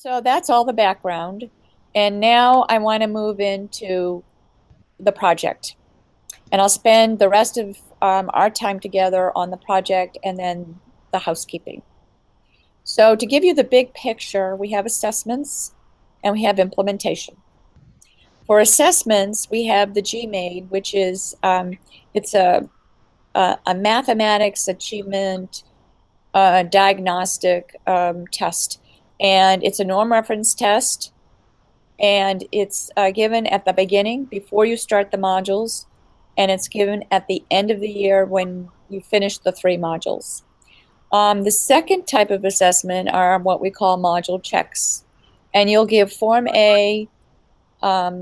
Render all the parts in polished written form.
So that's all the background. And now I want to move into the project. And I'll spend the rest of our time together on the project and then the housekeeping. So to give you the big picture, we have assessments and we have implementation. For assessments, we have the GMAID, which is it's a mathematics achievement diagnostic test. And it's a norm reference test. And it's given at the beginning before you start the modules. And it's given at the end of the year when you finish the 3 modules. The second type of assessment are what we call module checks. And you'll give Form A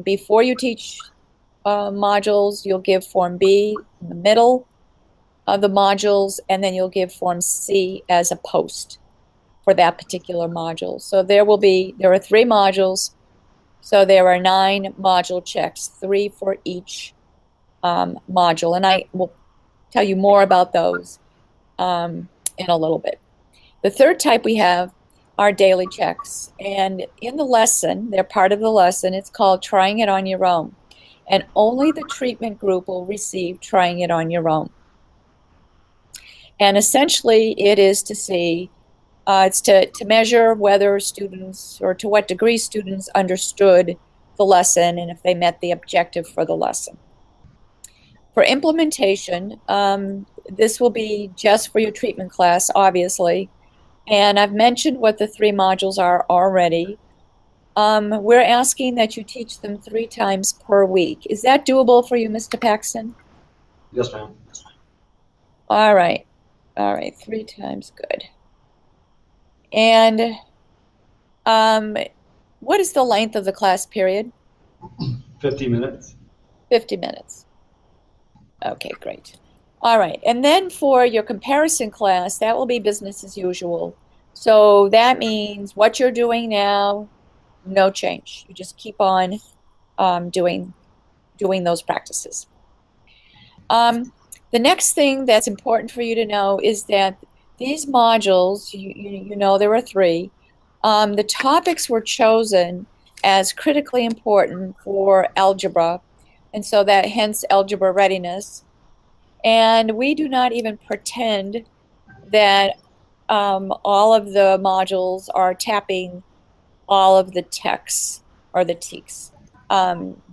before you teach modules. You'll give Form B in the middle of the modules, and then you'll give Form C as a post for that particular module. So there are 3 modules, so there are 9 module checks, 3 for each module, and I will tell you more about those in a little bit. The third type we have are daily checks, and in the lesson, they're part of the lesson, it's called Trying It On Your Own, and only the treatment group will receive Trying It On Your Own. And essentially, it is to see, it's to measure whether students, or to what degree students understood the lesson and if they met the objective for the lesson. For implementation, this will be just for your treatment class, obviously. And I've mentioned what the 3 modules are already. We're asking that you teach them 3 times per week. Is that doable for you, Mr. Paxton? Yes, ma'am. All right. All right, 3 times, good. And what is the length of the class period? 50 minutes. 50 minutes. Okay, great. All right, and then for your comparison class, that will be business as usual. So that means what you're doing now, no change. You just keep on doing those practices. The next thing that's important for you to know is that these modules, you know there are 3. The topics were chosen as critically important for algebra, and so that hence algebra readiness. And we do not even pretend that all of the modules are tapping all of the texts or the TEKS.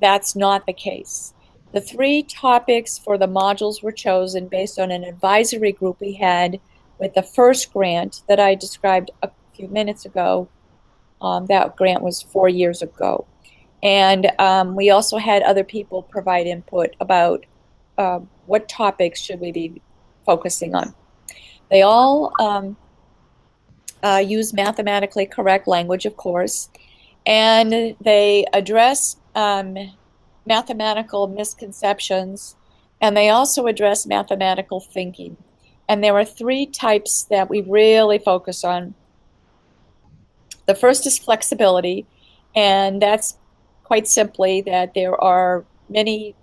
That's not the case. The 3 topics for the modules were chosen based on an advisory group we had with the first grant that I described a few minutes ago. That grant was 4 years ago. And we also had other people provide input about what topics should we be focusing on. They all use mathematically correct language, of course, and they address mathematical misconceptions, and they also address mathematical thinking. And there are 3 types that we really focus on. The first is flexibility, and that's quite simply that there are many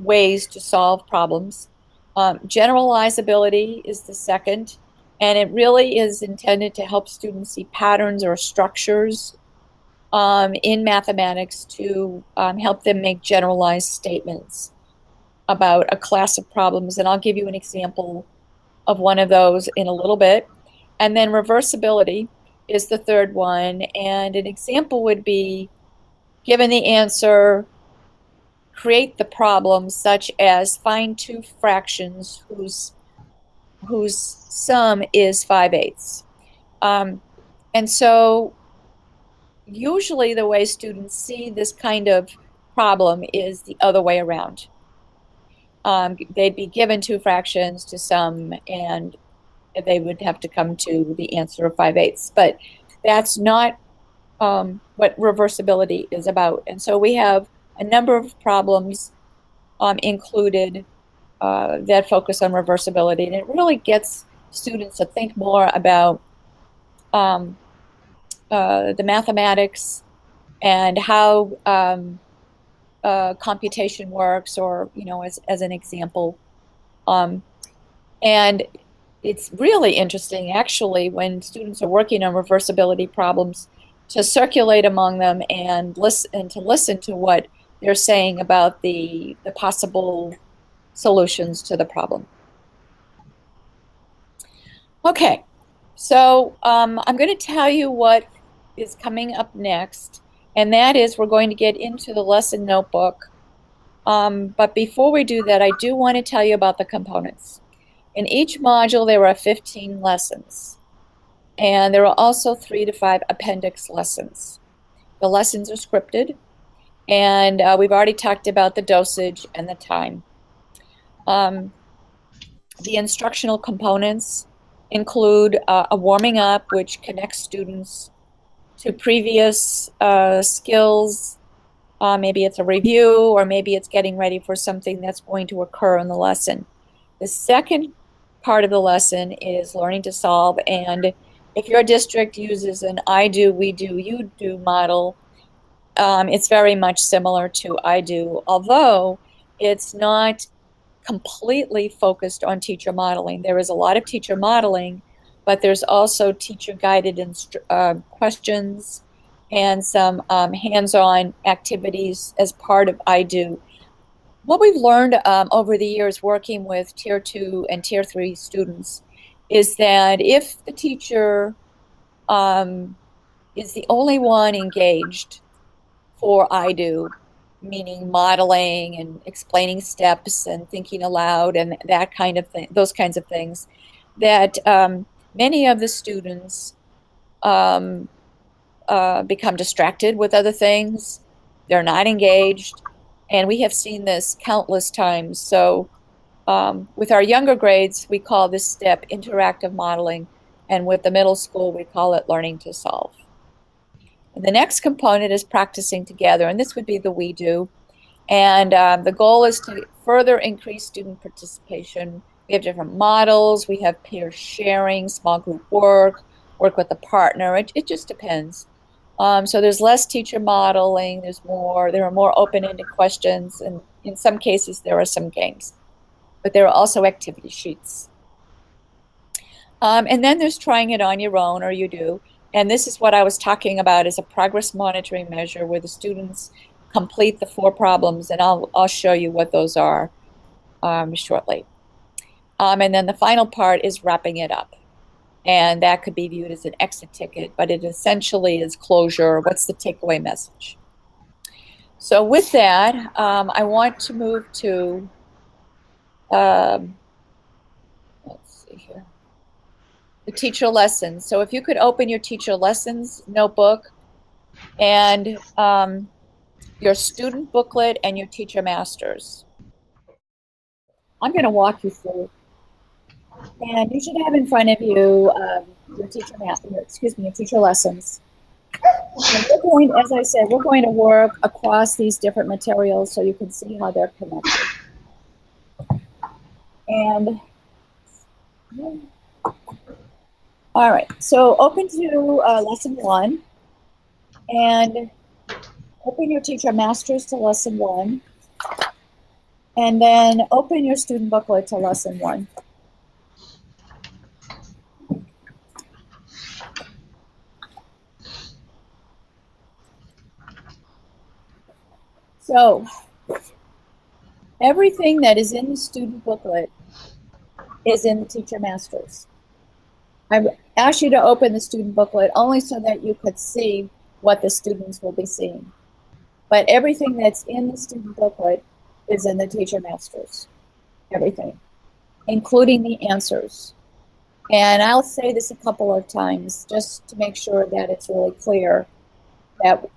ways to solve problems. Generalizability is the second, and it really is intended to help students see patterns or structures in mathematics to help them make generalized statements about a class of problems. And I'll give you an example of one of those in a little bit. And then reversibility is the third one. And an example would be, given the answer, create the problem, such as find 2 fractions whose sum is 5/8. And so usually the way students see this kind of problem is the other way around. They'd be given 2 fractions to sum, and they would have to come to the answer of 5/8. But that's not what reversibility is about. And so we have a number of problems included that focus on reversibility, and it really gets students to think more about the mathematics and how computation works, or, you know, as an example. And it's really interesting, actually, when students are working on reversibility problems, to circulate among them and listen to what they're saying about the possible solutions to the problem. Okay, so I'm going to tell you what is coming up next, and that is we're going to get into the lesson notebook. But before we do that, I do want to tell you about the components. In each module, there are 15 lessons, and there are also 3 to 5 appendix lessons. The lessons are scripted, and we've already talked about the dosage and the time. The instructional components include a warming up, which connects students to previous skills. Maybe it's a review, or maybe it's getting ready for something that's going to occur in the lesson. The second part of the lesson is learning to solve, and if your district uses an I do, we do, you do model, it's very much similar to I do, although it's not completely focused on teacher modeling. There is a lot of teacher modeling, but there's also teacher guided questions and some hands-on activities as part of I do. What we've learned over the years working with Tier 2 and Tier 3 students is that if the teacher is the only one engaged for I do, meaning modeling and explaining steps and thinking aloud and that kind of thing, those kinds of things, that many of the students become distracted with other things. They're not engaged, and we have seen this countless times. So with our younger grades, we call this step interactive modeling, and with the middle school, we call it learning to solve. And the next component is practicing together, and this would be the we do. And the goal is to further increase student participation. We have different models. We have peer sharing, small group work with a partner. It just depends. So there's less teacher modeling. There are more open-ended questions, and in some cases there are some games. But there are also activity sheets. And then there's trying it on your own, or you do. And this is what I was talking about as a progress monitoring measure where the students complete the 4 problems, and I'll show you what those are shortly. And then the final part is wrapping it up. And that could be viewed as an exit ticket, but it essentially is closure. What's the takeaway message? So with that, I want to move to, let's see here, the teacher lessons. So if you could open your teacher lessons notebook and your student booklet and your teacher masters. I'm going to walk you through. And you should have in front of you your teacher lessons. And we're going, as I said, we're going to work across these different materials so you can see how they're connected. And all right, so open to lesson 1 and open your teacher masters to lesson 1, and then open your student booklet to lesson 1. So everything that is in the student booklet is in the teacher masters. I asked you to open the student booklet only so that you could see what the students will be seeing. But everything that's in the student booklet is in the teacher masters. Everything, including the answers. And I'll say this a couple of times just to make sure that it's really clear that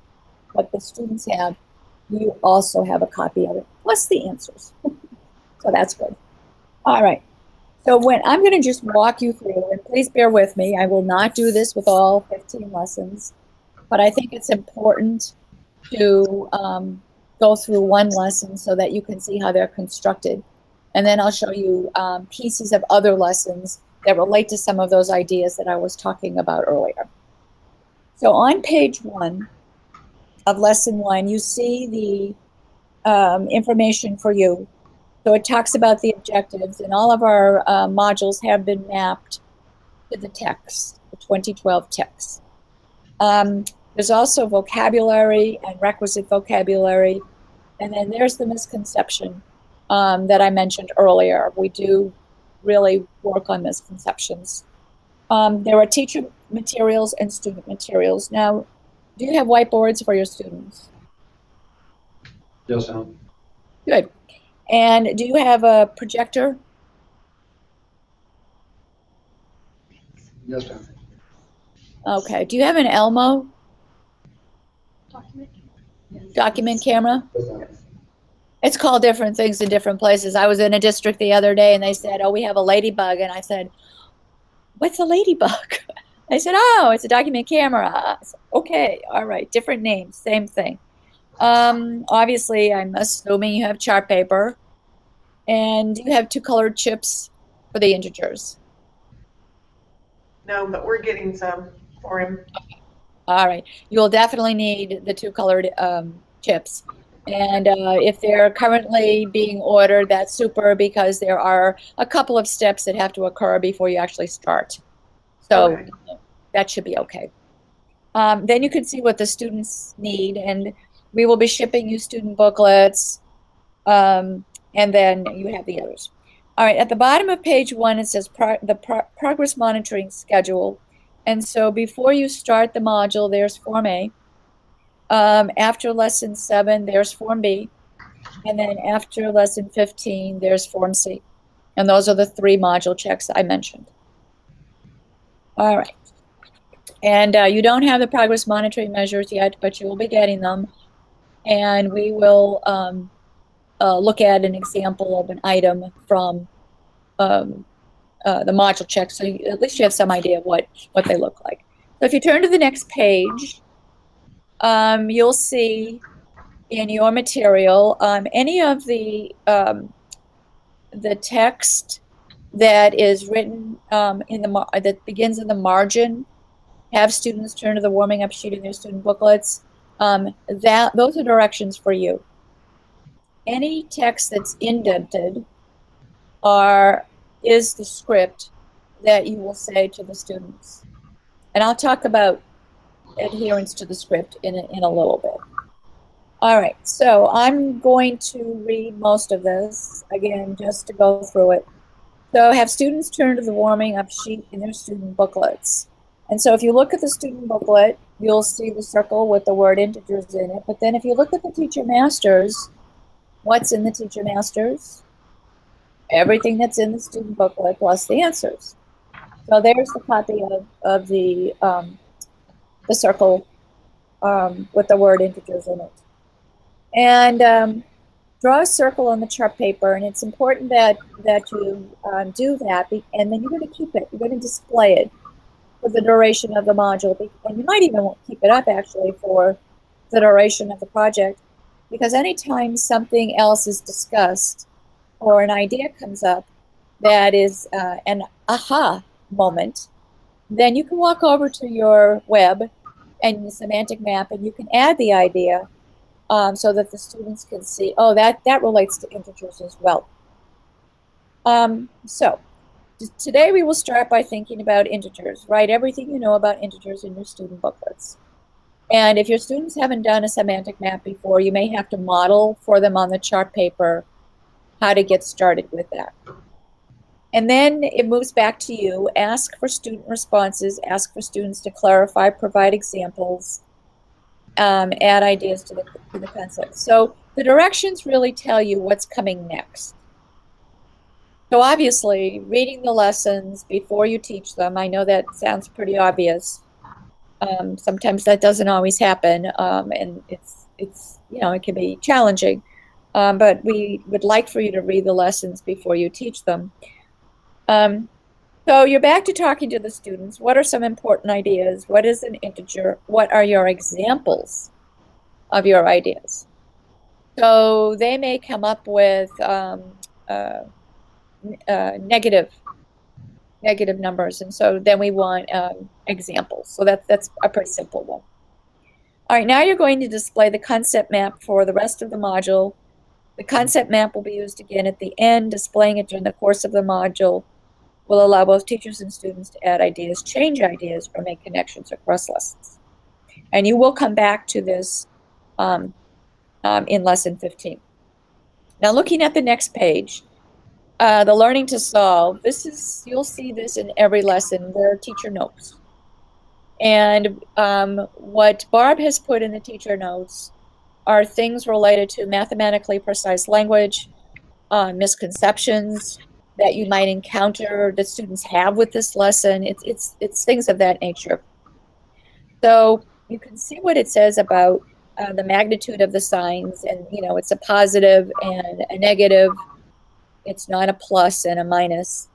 what the students have, you also have a copy of it, plus the answers. So that's good. All right. So I'm going to just walk you through, and please bear with me. I will not do this with all 15 lessons, but I think it's important to go through one lesson so that you can see how they're constructed. And then I'll show you pieces of other lessons that relate to some of those ideas that I was talking about earlier. So on page 1 of lesson 1, you see the information for you. So it talks about the objectives, and all of our modules have been mapped to the text, the 2012 text. There's also vocabulary and requisite vocabulary. And then there's the misconception that I mentioned earlier. We do really work on misconceptions. There are teacher materials and student materials. Now, do you have whiteboards for your students? Yes, ma'am. Good. And do you have a projector? Yes, ma'am. Okay. Do you have an Elmo document camera? Yes, ma'am. It's called different things in different places. I was in a district the other day and they said, oh, we have a ladybug. And I said, what's a ladybug? I said, oh, it's a document camera. I said, okay, all right, different names, same thing. Obviously, I'm assuming you have chart paper and you have two colored chips for the integers. No, but we're getting some for him. All right, you will definitely need the two colored chips. And if they're currently being ordered, that's super because there are a couple of steps that have to occur before you actually start. So Okay. that should be okay. Then you can see what the students need, and we will be shipping you student booklets, and then you have the others. All right, at the bottom of page 1, it says progress monitoring schedule. And so before you start the module, there's Form A. After lesson 7, there's Form B. And then after lesson 15, there's Form C. And those are the 3 module checks I mentioned. All right. And you don't have the progress monitoring measures yet, but you will be getting them. And we will look at an example of an item from the module check, so at least you have some idea of what they look like. So if you turn to the next page, you'll see in your material any of the text that is written that begins in the margin. Have students turn to the warming up sheet in their student booklets. Those are directions for you. Any text that's indented is the script that you will say to the students. And I'll talk about adherence to the script in a little bit. All right, so I'm going to read most of this, again, just to go through it. So have students turn to the warming up sheet in their student booklets. And so if you look at the student booklet, you'll see the circle with the word integers in it. But then if you look at the teacher masters, what's in the teacher masters? Everything that's in the student booklet plus the answers. So there's the copy of the circle with the word integers in it. And draw a circle on the chart paper, and it's important that you do that, and then you're going to keep it. You're going to display it for the duration of the module, and you might even keep it up actually for the duration of the project, because anytime something else is discussed or an idea comes up that is an aha moment, then you can walk over to your web and the semantic map, and you can add the idea so that the students can see, oh, that relates to integers as well. So today we will start by thinking about integers. Write everything you know about integers in your student booklets. And if your students haven't done a semantic map before, you may have to model for them on the chart paper how to get started with that. And then it moves back to you. Ask for student responses. Ask for students to clarify, provide examples, add ideas to the concept. So the directions really tell you what's coming next. So obviously, reading the lessons before you teach them, I know that sounds pretty obvious. Sometimes that doesn't always happen, and it's it can be challenging. But we would like for you to read the lessons before you teach them. So you're back to talking to the students. What are some important ideas? What is an integer? What are your examples of your ideas? So they may come up with negative numbers, and so then we want examples. So that's a pretty simple one. All right, now you're going to display the concept map for the rest of the module. The concept map will be used again at the end. Displaying it during the course of the module will allow both teachers and students to add ideas, change ideas, or make connections across lessons. And you will come back to this in lesson 15. Now, looking at the next page, the learning to solve, you'll see this in every lesson, there are teacher notes. And what Barb has put in the teacher notes are things related to mathematically precise language, misconceptions that you might encounter that students have with this lesson. It's things of that nature. So you can see what it says about the magnitude of the signs, and it's a positive and a negative. It's not a plus and a minus,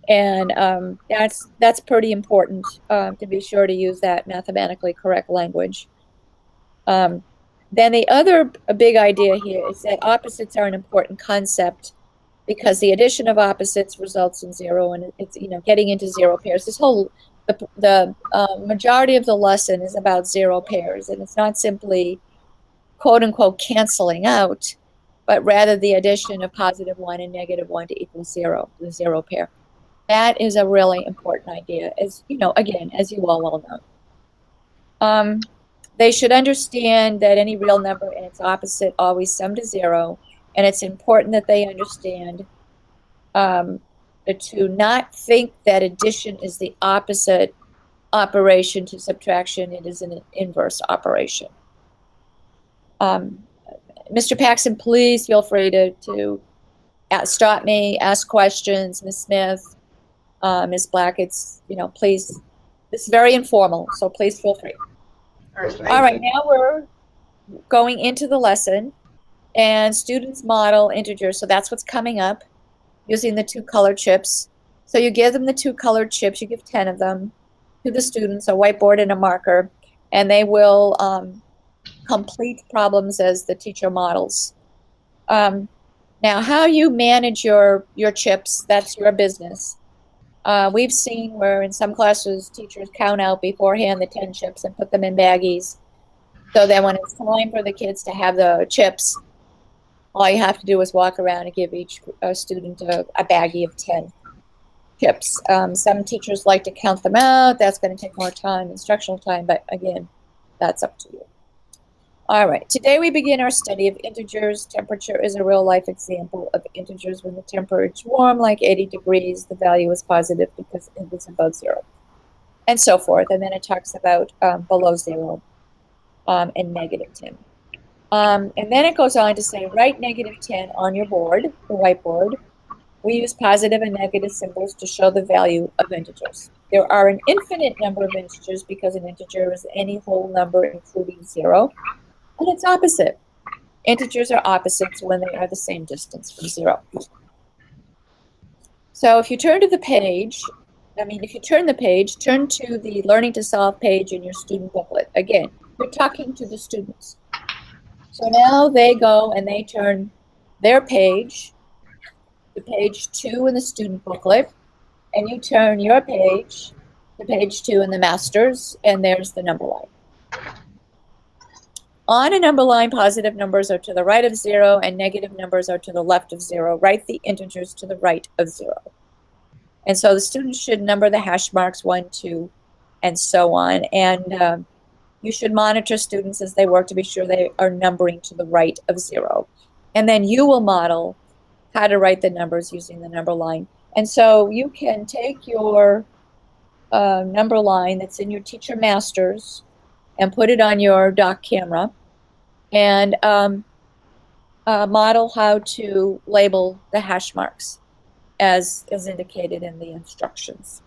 and that's pretty important to be sure to use that mathematically correct language. Then the other big idea here is that opposites are an important concept because the addition of opposites results in zero, and it's getting into zero pairs. The majority of the lesson is about zero pairs, and it's not simply quote unquote canceling out, but rather the addition of +1 and -1 to equal 0, the zero pair. That is a really important idea, as again, as you all well know. They should understand that any real number and its opposite always sum to 0, and it's important that they understand to not think that addition is the opposite operation to subtraction. It is an inverse operation. Mr. Paxson, please feel free to stop me, ask questions. Ms. Smith, Ms. Black, please, this is very informal, so please feel free. All right, now we're going into the lesson, and students model integers. So that's what's coming up using the 2 colored chips. So you give them the 2 colored chips. You give 10 of them to the students, a whiteboard and a marker, and they will complete problems as the teacher models. Now, how you manage your chips, that's your business. We've seen where in some classes teachers count out beforehand the 10 chips and put them in baggies, so that when it's time for the kids to have the chips, all you have to do is walk around and give each student a baggie of 10 chips. Some teachers like to count them out. That's going to take more time, instructional time, but again, that's up to you. All right, today we begin our study of integers. Temperature is a real-life example of integers. When the temperature is warm, like 80 degrees, the value is positive because it is above 0, and so forth. And then it talks about below 0 and -10. And then it goes on to say, write -10 on your board, the whiteboard. We use positive and negative symbols to show the value of integers. There are an infinite number of integers because an integer is any whole number including 0. And it's opposite. Integers are opposites when they are the same distance from 0. So if you turn to the page, if you turn the page, turn to the Learning to Solve page in your student booklet. Again, you're talking to the students. So now they go and they turn their page to page 2 in the student booklet, and you turn your page to page 2 in the master's, and there's the number line. On a number line, positive numbers are to the right of 0 and negative numbers are to the left of 0. Write the integers to the right of 0. And so the students should number the hash marks 1, 2, and so on. And you should monitor students as they work to be sure they are numbering to the right of 0. And then you will model how to write the numbers using the number line. And so you can take your number line that's in your teacher masters and put it on your dock camera and model how to label the hash marks as indicated in the instructions.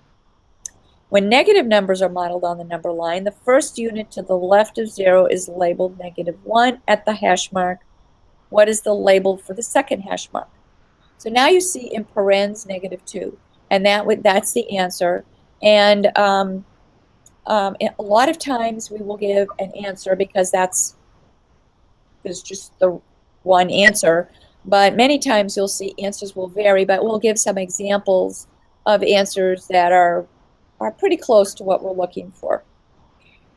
When negative numbers are modeled on the number line, the first unit to the left of 0 is labeled -1 at the hash mark. What is the label for the second hash mark? So now you see in parens -2, and that's the answer. And a lot of times we will give an answer because there's just the one answer, but many times you'll see answers will vary, but we'll give some examples of answers that are pretty close to what we're looking for.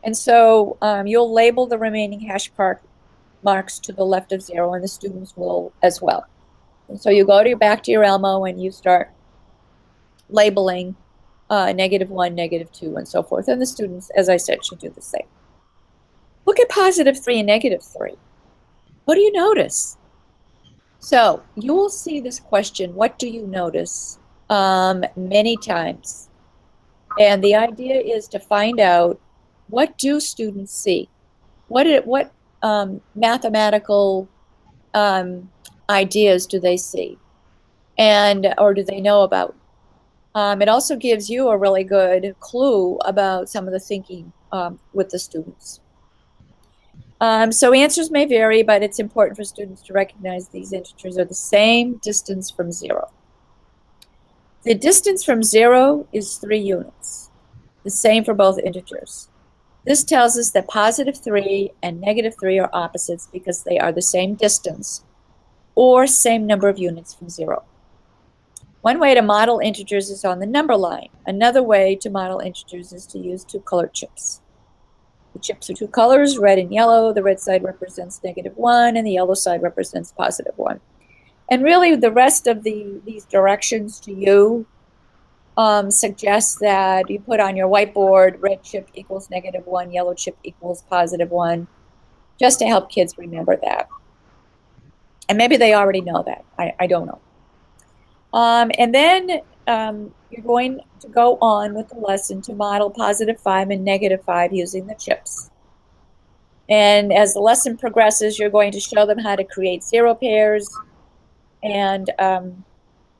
And so you'll label the remaining hash marks to the left of 0, and the students will as well. And so you go back to your Elmo and you start labeling -1, -2, and so forth. And the students, as I said, should do the same. Look at +3 and -3. What do you notice? So you will see this question, what do you notice, many times. And the idea is to find out, what do students see? What mathematical ideas do they see? Or do they know about? It also gives you a really good clue about some of the thinking with the students. So answers may vary, but it's important for students to recognize these integers are the same distance from 0. The distance from 0 is 3 units, the same for both integers. This tells us that +3 and -3 are opposites because they are the same distance or same number of units from 0. One way to model integers is on the number line. Another way to model integers is to use two-colored chips. The chips are two colors, red and yellow. The red side represents -1 and the yellow side represents +1. And really the rest of these directions to you suggest that you put on your whiteboard, red chip equals -1, yellow chip equals +1, just to help kids remember that. And maybe they already know that. I don't know. And then you're going to go on with the lesson to model +5 and -5 using the chips. And as the lesson progresses, you're going to show them how to create 0 pairs and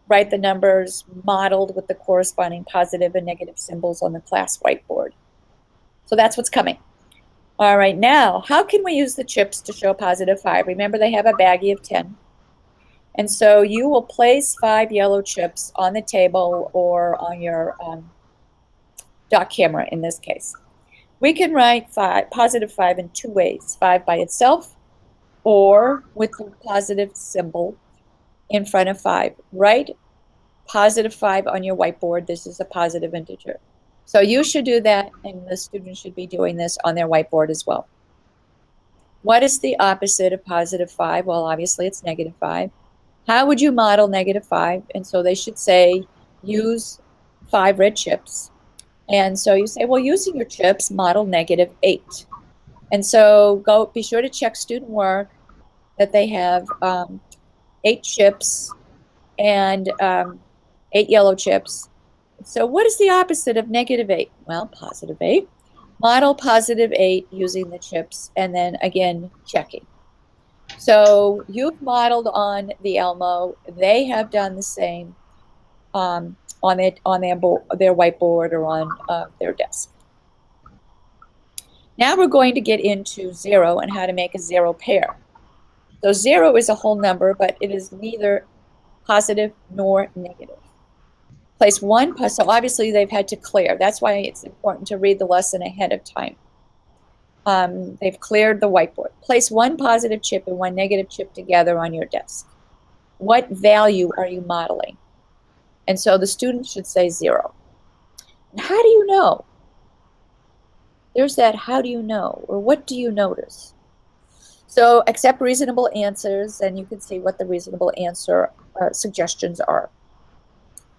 write the numbers modeled with the corresponding positive and negative symbols on the class whiteboard. So that's what's coming. All right, now, how can we use the chips to show +5? Remember, they have a baggie of 10. And so you will place 5 yellow chips on the table or on your dock camera in this case. We can write +5 in 2 ways, 5 by itself or with the positive symbol in front of 5. Write +5 on your whiteboard. This is a positive integer. So you should do that, and the students should be doing this on their whiteboard as well. What is the opposite of +5? Well, obviously it's -5. How would you model -5? And so they should say, use 5 red chips. And so you say, well, using your chips, model -8. And so be sure to check student work that they have 8 chips and 8 yellow chips. So what is the opposite of -8? Well, +8. Model +8 using the chips, and then again, checking. So you've modeled on the Elmo. They have done the same on their whiteboard or on their desk. Now we're going to get into 0 and how to make a 0 pair. So 0 is a whole number, but it is neither positive nor negative. Place 1, so obviously they've had to clear. That's why it's important to read the lesson ahead of time. They've cleared the whiteboard. Place 1 positive chip and 1 negative chip together on your desk. What value are you modeling? And so the student should say 0. And how do you know? There's that how do you know, or what do you notice? So accept reasonable answers, and you can see what the reasonable answer suggestions are.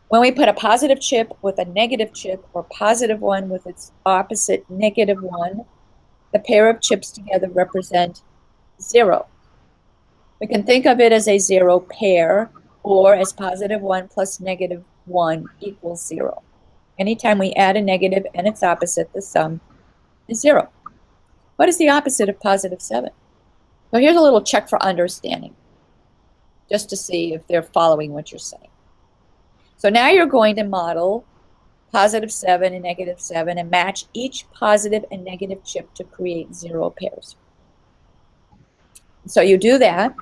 When we put a positive chip with a negative chip, or +1 with its opposite -1, the pair of chips together represent 0. We can think of it as a 0 pair, or as +1 plus -1 equals 0. Anytime we add a negative and its opposite, the sum is 0. What is the opposite of +7? So here's a little check for understanding, just to see if they're following what you're saying. So now you're going to model +7 and -7 and match each positive and negative chip to create 0 pairs. So you do that,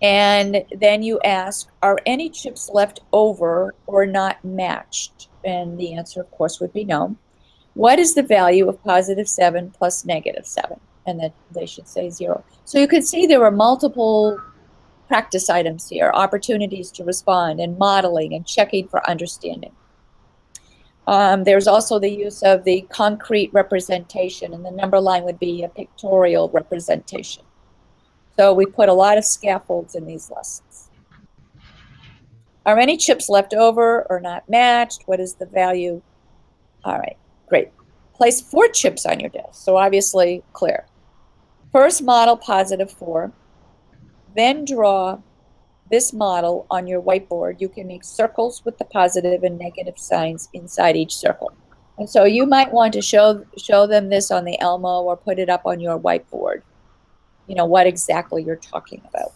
and then you ask, are any chips left over or not matched? And the answer, of course, would be no. What is the value of +7 plus -7? And then they should say 0. So you can see there are multiple practice items here, opportunities to respond and modeling and checking for understanding. There's also the use of the concrete representation, and the number line would be a pictorial representation. So we put a lot of scaffolds in these lessons. Are any chips left over or not matched? What is the value? All right, great. place 4 chips on your desk. So obviously clear. First model positive 4, then draw this model on your whiteboard. You can make circles with the positive and negative signs inside each circle. And so you might want to show them this on the Elmo or put it up on your whiteboard. You know, what exactly you're talking about.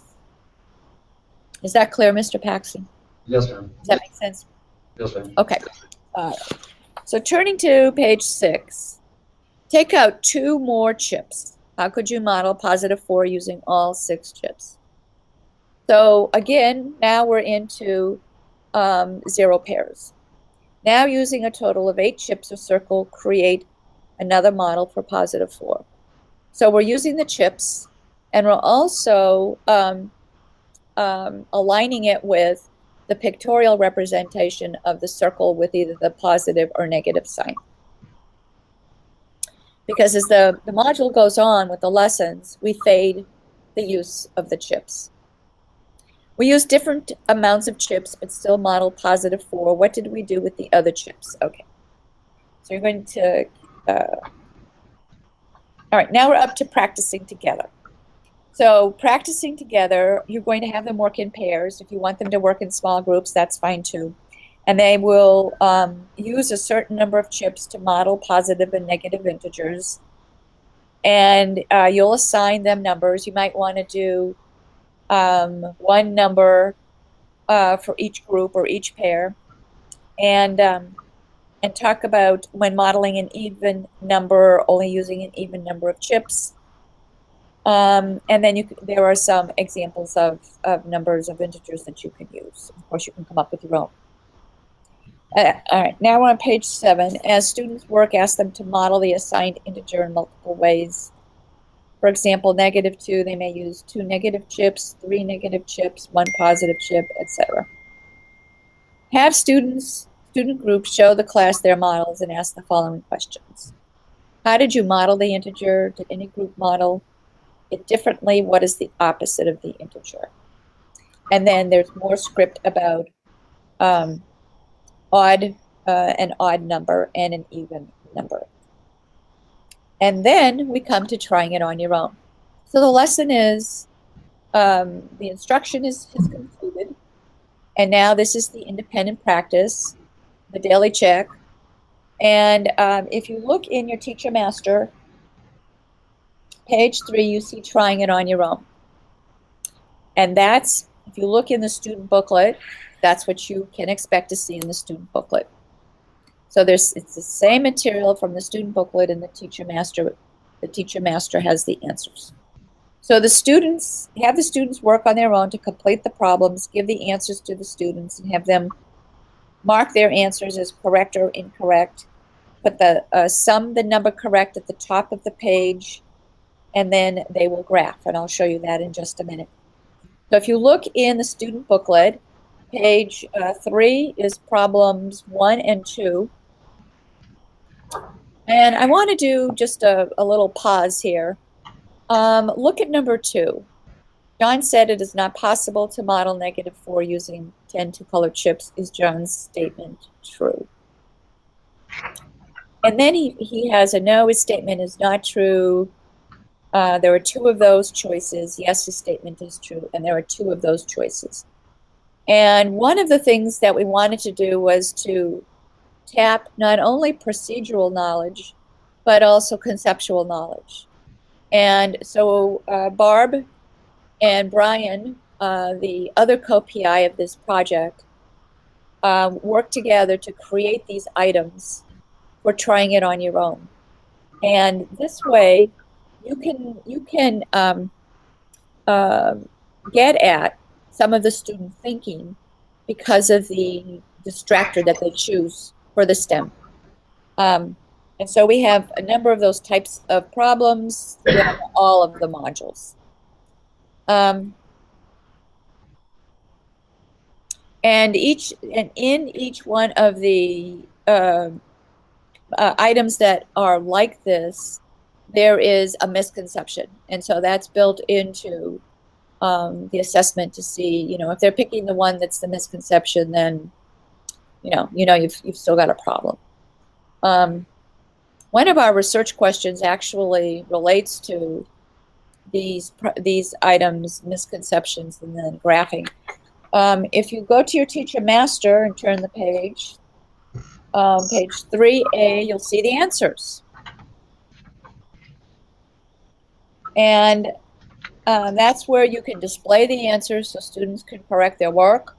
Is that clear, Mr. Paxton? Yes, ma'am. Does that make sense? Yes, ma'am. Okay. So turning to page 6, take out 2 more chips. How could you model positive 4 using all 6 chips? So again, now we're into 0 pairs. Now using a total of 8 chips or circle, create another model for positive 4. So we're using the chips, and we're also aligning it with the pictorial representation of the circle with either the positive or negative sign. Because as the module goes on with the lessons, we fade the use of the chips. We use different amounts of chips, but still model positive 4. What did we do with the other chips? Okay. So you're going to, all right, now we're up to practicing together. So practicing together, you're going to have them work in pairs. If you want them to work in small groups, that's fine too. And they will use a certain number of chips to model positive and negative integers. And you'll assign them numbers. You might want to do 1 number for each group or each pair. And talk about when modeling an even number, only using an even number of chips. And then there are some examples of numbers of integers that you can use. Of course, you can come up with your own. All right, now we're on page 7. As students work, ask them to model the assigned integer in multiple ways. For example, -2, they may use 2 negative chips, 3 negative chips, 1 positive chip, etc. Have student groups show the class their models and ask the following questions. How did you model the integer? Did any group model it differently? What is the opposite of the integer? And then there's more script about an odd number and an even number. And then we come to trying it on your own. So the lesson is, the instruction is completed. And now this is the independent practice, the daily check. And if you look in your Teacher Master, page 3, you see trying it on your own. And that's, if you look in the student booklet, that's what you can expect to see in the student booklet. So it's the same material from the student booklet and the Teacher Master. The Teacher Master has the answers. So the students, have the students work on their own to complete the problems, give the answers to the students, and have them mark their answers as correct or incorrect. Put the sum the number correct at the top of the page, and then they will graph, and I'll show you that in just a minute. So if you look in the student booklet, page 3 is problems 1 and 2. And I want to do just a little pause here. Look at number 2. John said it is not possible to model -4 using 10 two-color chips. Is John's statement true? And then he has a no, his statement is not true. There are 2 of those choices. Yes, his statement is true. And there are 2 of those choices. And one of the things that we wanted to do was to tap not only procedural knowledge, but also conceptual knowledge. And so Barb and Brian, the other co-PI of this project, worked together to create these items for trying it on your own. And this way, you can get at some of the student thinking because of the distractor that they choose for the STEM. And so we have a number of those types of problems throughout all of the modules. And in each one of the items that are like this, there is a misconception. And so that's built into the assessment to see, if they're picking the one that's the misconception, then, you've still got a problem. One of our research questions actually relates to these items, misconceptions, and then graphing. If you go to your teacher master and turn the page, page 3A, you'll see the answers. And that's where you can display the answers so students can correct their work.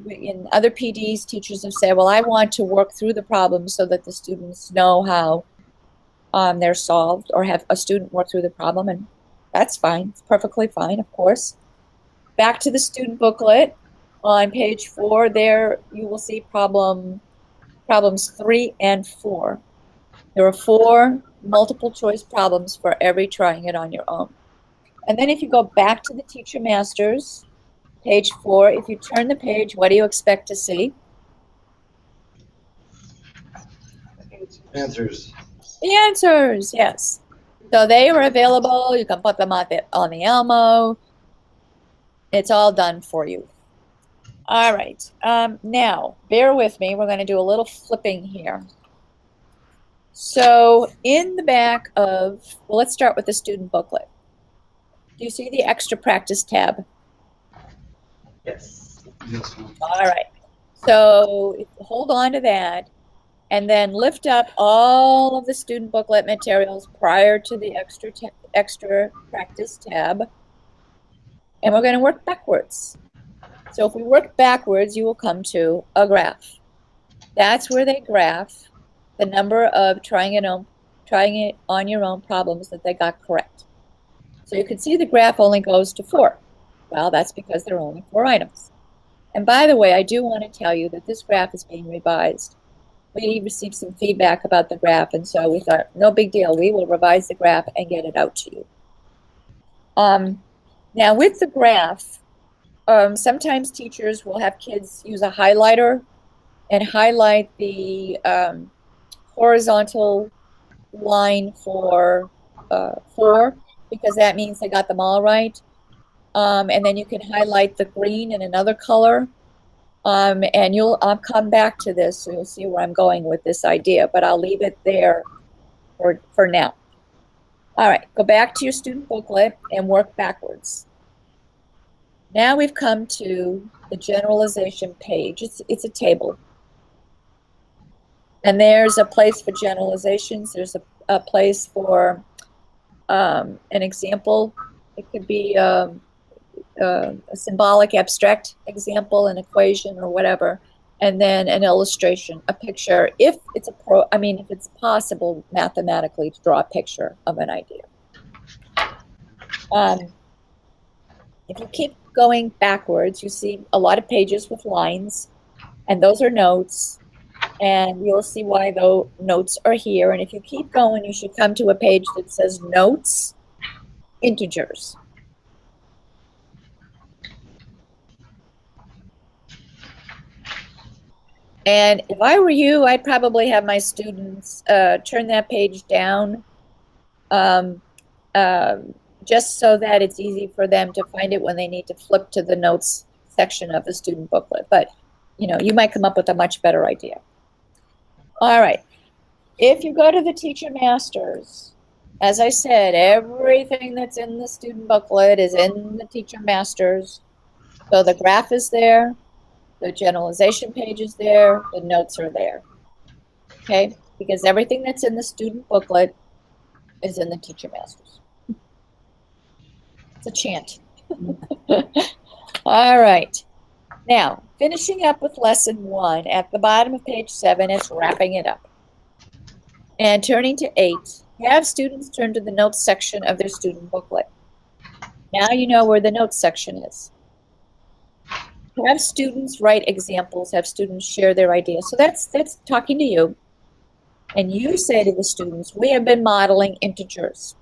In other PDs, teachers have said, well, I want to work through the problems so that the students know how they're solved, or have a student work through the problem, and that's fine. It's perfectly fine, of course. Back to the student booklet. On page 4 there, you will see problems 3 and 4. There are 4 multiple choice problems for every trying it on your own. And then if you go back to the teacher masters, page 4, if you turn the page, what do you expect to see? Answers. The answers, yes. So they are available. You can put them on the Elmo. It's all done for you. All right. Now, bear with me. We're going to do a little flipping here. So in the back of, well, let's start with the student booklet. Do you see the extra practice tab? Yes. Yes, ma'am. All right. So hold on to that, and then lift up all of the student booklet materials prior to the extra practice tab. And we're going to work backwards. So if we work backwards, you will come to a graph. That's where they graph the number of trying it on your own problems that they got correct. So you can see the graph only goes to 4. Well, that's because there are only 4 items. And by the way, I do want to tell you that this graph is being revised. We received some feedback about the graph, and so we thought, no big deal. We will revise the graph and get it out to you. Now, with the graph, sometimes teachers will have kids use a highlighter and highlight the horizontal line for 4, because that means they got them all right. And then you can highlight the green in another color. And I'll come back to this, so you'll see where I'm going with this idea, but I'll leave it there for now. All right, go back to your student booklet and work backwards. Now we've come to the generalization page. It's a table. And there's a place for generalizations. There's a place for an example. It could be a symbolic abstract example, an equation or whatever, and then an illustration, a picture, if it's if it's possible mathematically to draw a picture of an idea. If you keep going backwards, you see a lot of pages with lines, and those are notes, and you'll see why those notes are here. And if you keep going, you should come to a page that says notes, integers. And if I were you, I'd probably have my students turn that page down just so that it's easy for them to find it when they need to flip to the notes section of the student booklet. But, you might come up with a much better idea. All right. If you go to the teacher masters, as I said, everything that's in the student booklet is in the teacher masters. So the graph is there. The generalization page is there, the notes are there, okay? Because everything that's in the student booklet is in the teacher masters. It's a chant. All right. Now, finishing up with lesson 1, at the bottom of page 7, it's wrapping it up. And turning to 8, have students turn to the notes section of their student booklet. Now you know where the notes section is. Have students write examples, have students share their ideas. So that's talking to you. And you say to the students, we have been modeling integers.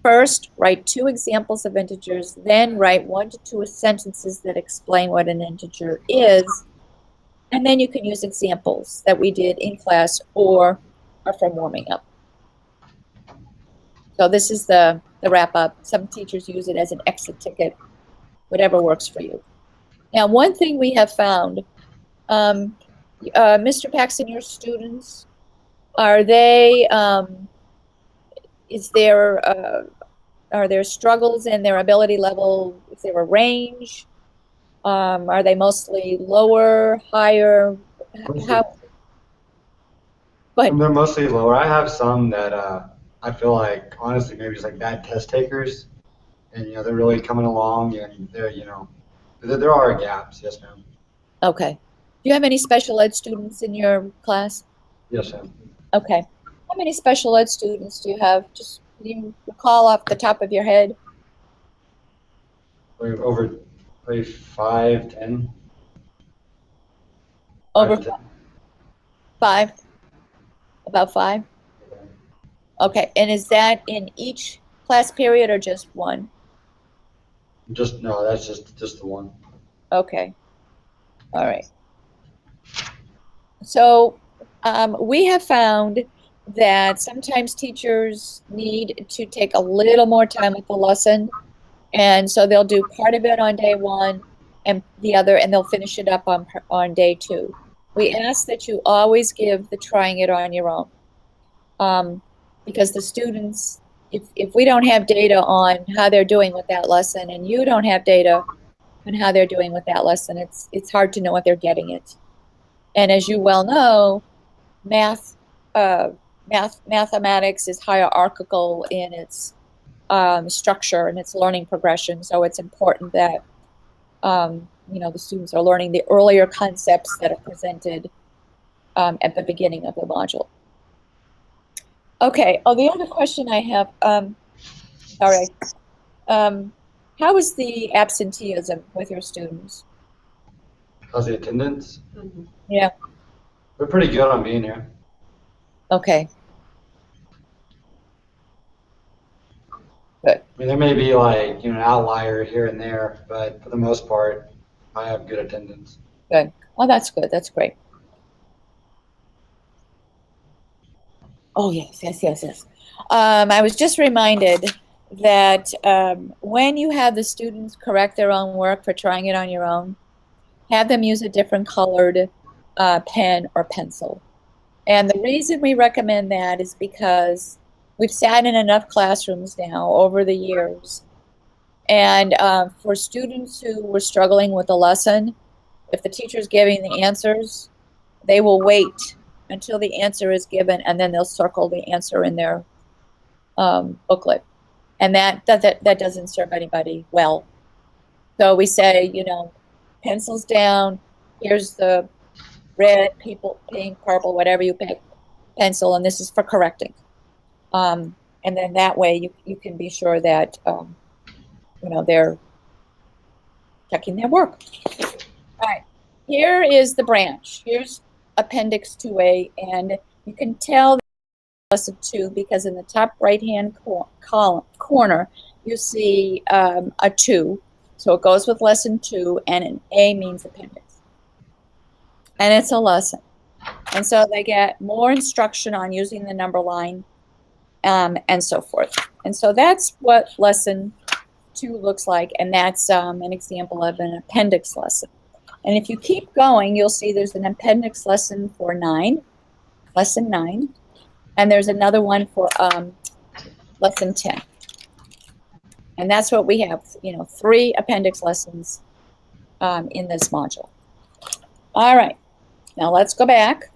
First, write 2 examples of integers, then write 1 to 2 sentences that explain what an integer is. And then you can use examples that we did in class or are from warming up. So this is the wrap up. Some teachers use it as an exit ticket, whatever works for you. Now, one thing we have found, Mr. Paxton, your students Are they, is there, are there struggles in their ability level? Is there a range? Are they mostly lower, higher? Mostly, How, go ahead. they're mostly lower. I have some that I feel like honestly maybe just like bad test takers, and they're really coming along, and there are gaps. Yes, ma'am. Okay. Do you have any special ed students in your class? Yes, ma'am. Okay. How many special ed students do you have? Just, can you recall off the top of your head? We're over maybe 5, 10, 5 Over to 10. five? About five? Okay. And is that in each class period or just one? Just no, that's just the one. Okay. All right. So we have found that sometimes teachers need to take a little more time with the lesson. And so they'll do part of it on day one and the other, and they'll finish it up on day two. We ask that you always give the trying it on your own. Because the students, if we don't have data on how they're doing with that lesson and you don't have data on how they're doing with that lesson, it's hard to know what they're getting it. And as you well know, mathematics is hierarchical in its structure and its learning progression. So it's important that the students are learning the earlier concepts that are presented at the beginning of the module. Okay. Oh, the other question I have, sorry. How is the absenteeism with your students? How's the attendance? Yeah. We're pretty good on being here. Okay. I mean, there may be like an outlier here and there, but for the most part, I have good attendance. Good. Well, that's good. That's great. Oh, yes. I was just reminded that when you have the students correct their own work for trying it on your own, have them use a different colored pen or pencil. And the reason we recommend that is because we've sat in enough classrooms now over the years. And for students who were struggling with a lesson, if the teacher's giving the answers, they will wait until the answer is given and then they'll circle the answer in their booklet. And that doesn't serve anybody well. So we say, pencils down, here's the red, pink, purple, whatever you pick, pencil, and this is for correcting. And then that way you can be sure that, they're checking their work. All right, here is the branch. Here's Appendix 2A, and you can tell lesson 2 because in the top right-hand corner, you see a 2. So it goes with lesson 2, and an A means appendix. And it's a lesson. And so they get more instruction on using the number line and so forth. And so that's what lesson 2 looks like, and that's an example of an appendix lesson. And if you keep going, you'll see there's an appendix lesson for lesson 9, and there's another one for lesson 10. And that's what we have, 3 appendix lessons in this module. All right, now let's go back.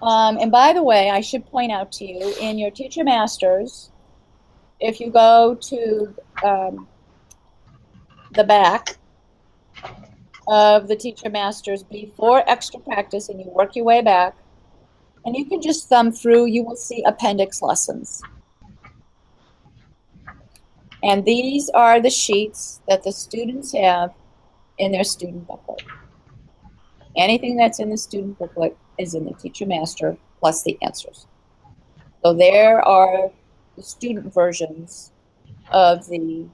And by the way, I should point out to you, in your Teacher Masters, if you go to the back of the Teacher Masters before extra practice and you work your way back, and you can just thumb through, you will see appendix lessons. And these are the sheets that the students have in their student booklet. Anything that's in the student booklet is in the Teacher Master plus the answers. So there are the student versions of the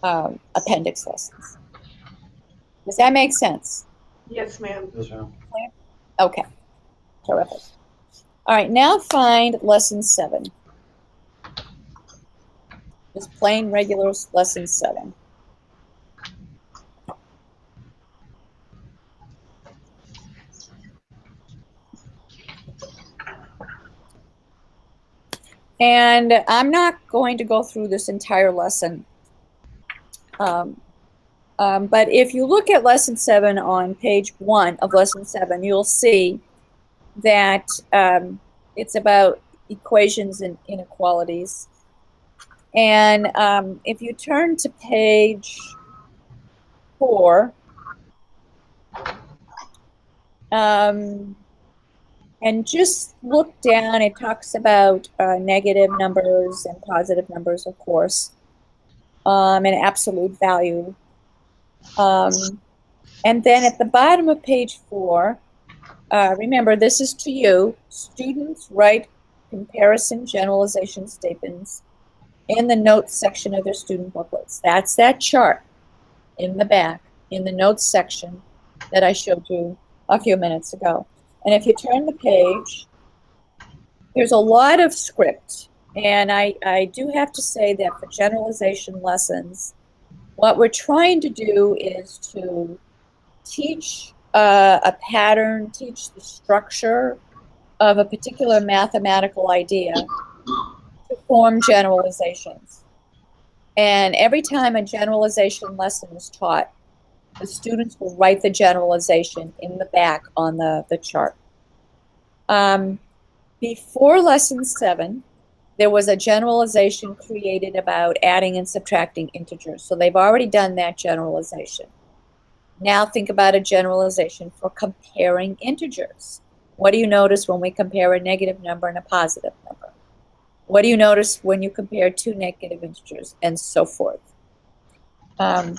appendix lessons. Does that make sense? Yes, ma'am. Yes, ma'am. Okay, terrific. All right, now find lesson 7. Just plain regular lesson 7. And I'm not going to go through this entire lesson. But if you look at lesson 7 on page 1 of lesson 7, you'll see that it's about equations and inequalities. And if you turn to page 4, and just look down, it talks about negative numbers and positive numbers, of course, and absolute value. And then at the bottom of page 4, remember, this is to you. Students write comparison generalization statements in the notes section of their student booklets. That's that chart in the back, in the notes section that I showed you a few minutes ago. And if you turn the page, there's a lot of script. And I do have to say that for generalization lessons, what we're trying to do is to teach a pattern, teach the structure of a particular mathematical idea to form generalizations. And every time a generalization lesson is taught, the students will write the generalization in the back on the chart. Before lesson 7, there was a generalization created about adding and subtracting integers. So they've already done that generalization. Now think about a generalization for comparing integers. What do you notice when we compare a negative number and a positive number? What do you notice when you compare 2 negative integers, and so forth? And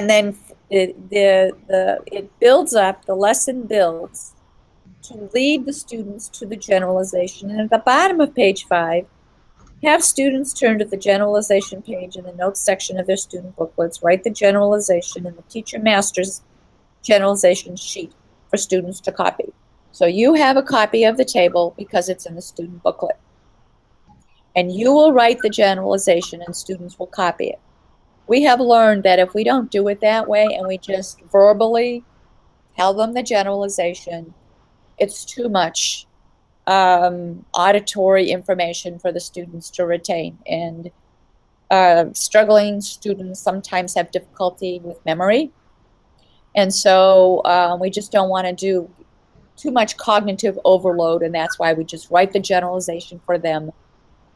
then it builds up, the lesson builds to lead the students to the generalization. And at the bottom of page 5, have students turn to the generalization page in the notes section of their student booklets, write the generalization in the teacher master's generalization sheet for students to copy. So you have a copy of the table because it's in the student booklet. And you will write the generalization and students will copy it. We have learned that if we don't do it that way and we just verbally tell them the generalization, it's too much auditory information for the students to retain. And struggling students sometimes have difficulty with memory. And so we just don't want to do too much cognitive overload, and that's why we just write the generalization for them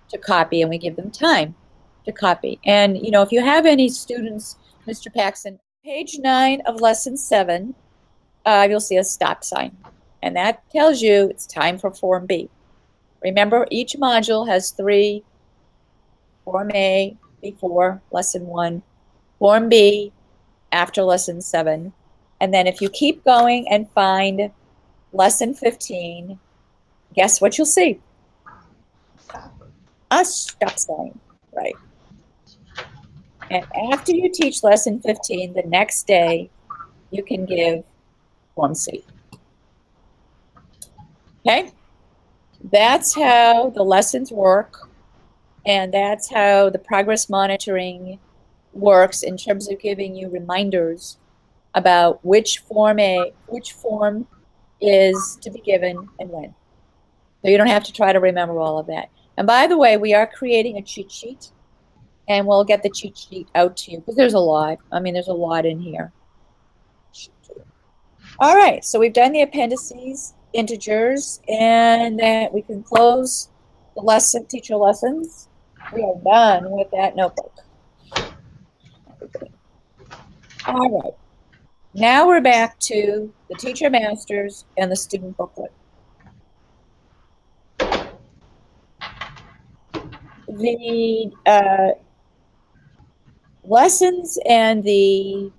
to copy, and we give them time to copy. And, you know, if you have any students, Mr. Paxson, page 9 of lesson 7, you'll see a stop sign. And that tells you it's time for Form B. Remember, each module has 3, Form A before lesson 1, Form B after lesson 7. And then if you keep going and find lesson 15, guess what you'll see? A stop sign, right? And after you teach lesson 15, the next day, you can give Form C. Okay? That's how the lessons work, and that's how the progress monitoring works in terms of giving you reminders about which form is to be given and when. So you don't have to try to remember all of that. And by the way, we are creating a cheat sheet, and we'll get the cheat sheet out to you because there's a lot. I mean, there's a lot in here. All right, so we've done the appendices, integers, and then we can close the lesson, teacher lessons. We are done with that notebook. All right, now we're back to the teacher masters and the student booklet. The lessons and the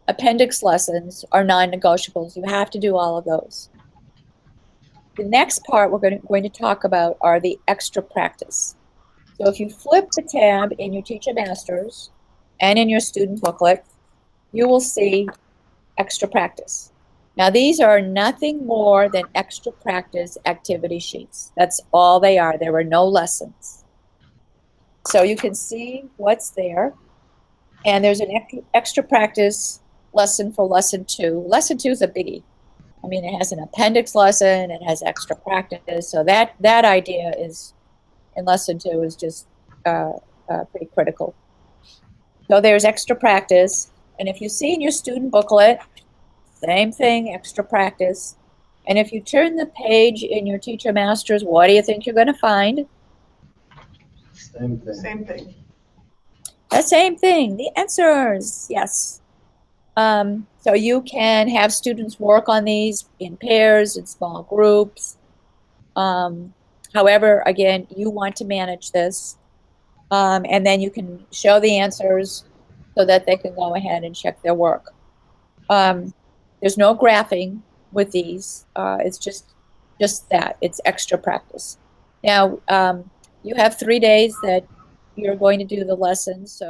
appendix lessons are non-negotiables. You have to do all of those. The next part we're going to talk about are the extra practice. So if you flip the tab in your teacher masters and in your student booklet, you will see extra practice. Now these are nothing more than extra practice activity sheets. That's all they are. There are no lessons. So you can see what's there. And there's an extra practice lesson for lesson 2. Lesson 2 is a biggie. I mean, it has an appendix lesson, it has extra practice. So that idea is in lesson 2 is just pretty critical. So there's extra practice. And if you see in your student booklet, same thing, extra practice. And if you turn the page in your Teacher Masters, what do you think you're going to find? Same thing. Same thing. The same thing, the answers, yes. So you can have students work on these in pairs, in small groups. However, again, you want to manage this. And then you can show the answers so that they can go ahead and check their work. There's no graphing with these. It's just that. It's extra practice. Now, you have 3 days that you're going to do the lessons. So